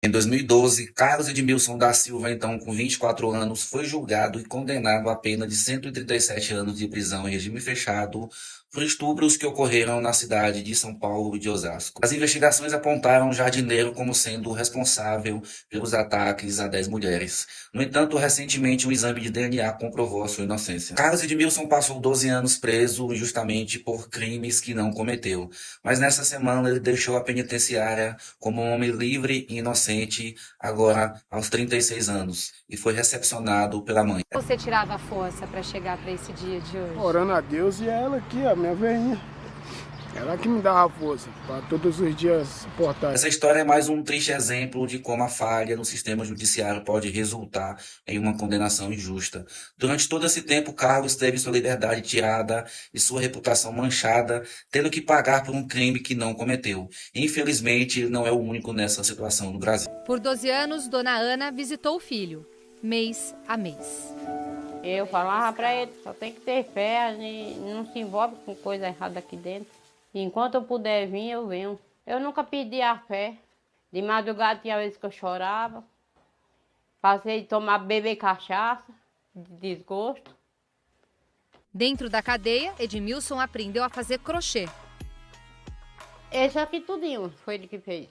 Em 2012, Carlos Edmilson da Silva, então com 24 anos, foi julgado e condenado a pena de 137 anos de prisão em regime fechado por estupros que ocorreram na cidade de São Paulo e de Osasco. As investigações apontaram o jardineiro como sendo o responsável pelos ataques a 10 mulheres. No entanto, recentemente um exame de DNA comprovou a sua inocência. Carlos Edmilson passou 12 anos preso justamente por crimes que não cometeu, mas nessa semana ele deixou a penitenciária como um homem livre e inocente, agora aos 36 anos, e foi recepcionado pela mãe. Você tirava força para chegar para esse dia de hoje? Orando a Deus e ela aqui, a minha velhinha. Ela que me dava força para todos os dias suportar. Essa história é mais um triste exemplo de como a falha no sistema judiciário pode resultar em uma condenação injusta. Durante todo esse tempo, Carlos teve sua liberdade tirada e sua reputação manchada, tendo que pagar por um crime que não cometeu. Infelizmente, ele não é o único nessa situação no Brasil. Por 12 anos, Dona Ana visitou o filho, mês a mês. Eu falava para ele, só tem que ter fé, a gente não se envolve com coisa errada aqui dentro. Enquanto eu puder vir, eu venho. Eu nunca pedi a fé. De madrugada tinha vezes que eu chorava. Passei de tomar, beber cachaça, de desgosto. Dentro da cadeia, Edmilson aprendeu a fazer crochê. Esse aqui tudinho foi ele que fez.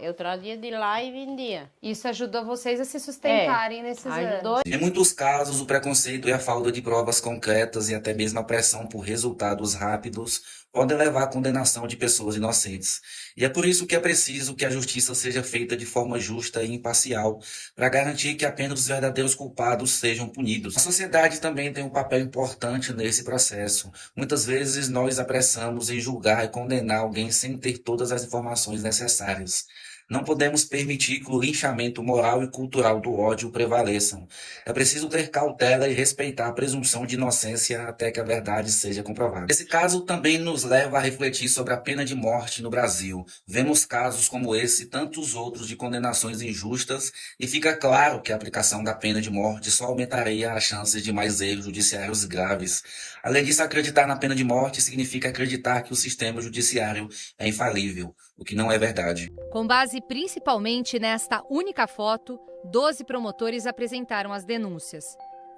Eu trazia de lá e vendia. Isso ajudou vocês a se sustentarem nesses ajudou. anos. Em muitos casos, o preconceito e a falta de provas concretas e até mesmo a pressão por resultados rápidos podem levar à condenação de pessoas inocentes. E é por isso que é preciso que a justiça seja feita de forma justa e imparcial, para garantir que apenas os verdadeiros culpados sejam punidos. A sociedade também tem um papel importante nesse processo. Muitas vezes nós apressamos em julgar e condenar alguém sem ter todas as informações necessárias. Não podemos permitir que o linchamento moral e cultural do ódio prevaleçam. É preciso ter cautela e respeitar a presunção de inocência até que a verdade seja comprovada. Esse caso também nos leva a refletir sobre a pena de morte no Brasil. Vemos casos como esse e tantos outros de condenações injustas e fica claro que a aplicação da pena de morte só aumentaria as chances de mais erros judiciários graves. Além disso, acreditar na pena de morte significa acreditar que o sistema judiciário é infalível, o que não é verdade. Com base principalmente nesta única foto, 12 promotores apresentaram as denúncias.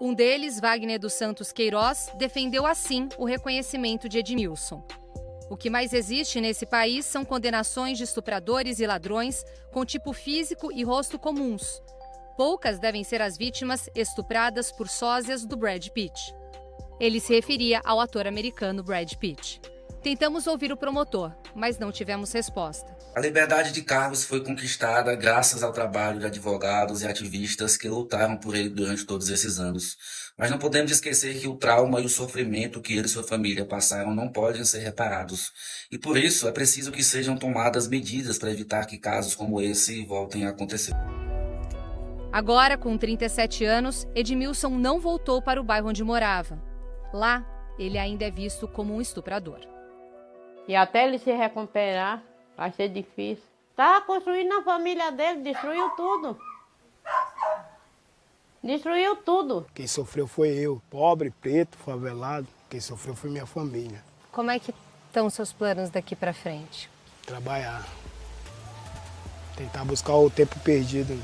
Um deles, Wagner dos Santos Queiroz, defendeu assim o reconhecimento de Edmilson. O que mais existe nesse país são condenações de estupradores e ladrões com tipo físico e rosto comuns. Poucas devem ser as vítimas estupradas por sósias do Brad Pitt. Ele se referia ao ator americano Brad Pitt. Tentamos ouvir o promotor, mas não tivemos resposta. A liberdade de Carlos foi conquistada graças ao trabalho de advogados e ativistas que lutaram por ele durante todos esses anos. Mas não podemos esquecer que o trauma e o sofrimento que ele e sua família passaram não podem ser reparados. E por isso é preciso que sejam tomadas medidas para evitar que casos como esse voltem a acontecer. Agora, com 37 anos, Edmilson não voltou para o bairro onde morava. Lá, ele ainda é visto como um estuprador. E até ele se recuperar, vai ser difícil. Tá construindo na família dele, destruiu tudo. Destruiu tudo. Quem sofreu foi eu, pobre, preto, favelado. Quem sofreu foi minha família. Como é que estão seus planos daqui para frente? Trabalhar. Tentar buscar o tempo perdido.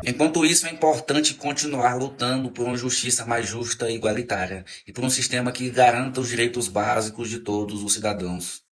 Enquanto isso, é importante continuar lutando por uma justiça mais justa e igualitária, e por um sistema que garanta os direitos básicos de todos os cidadãos.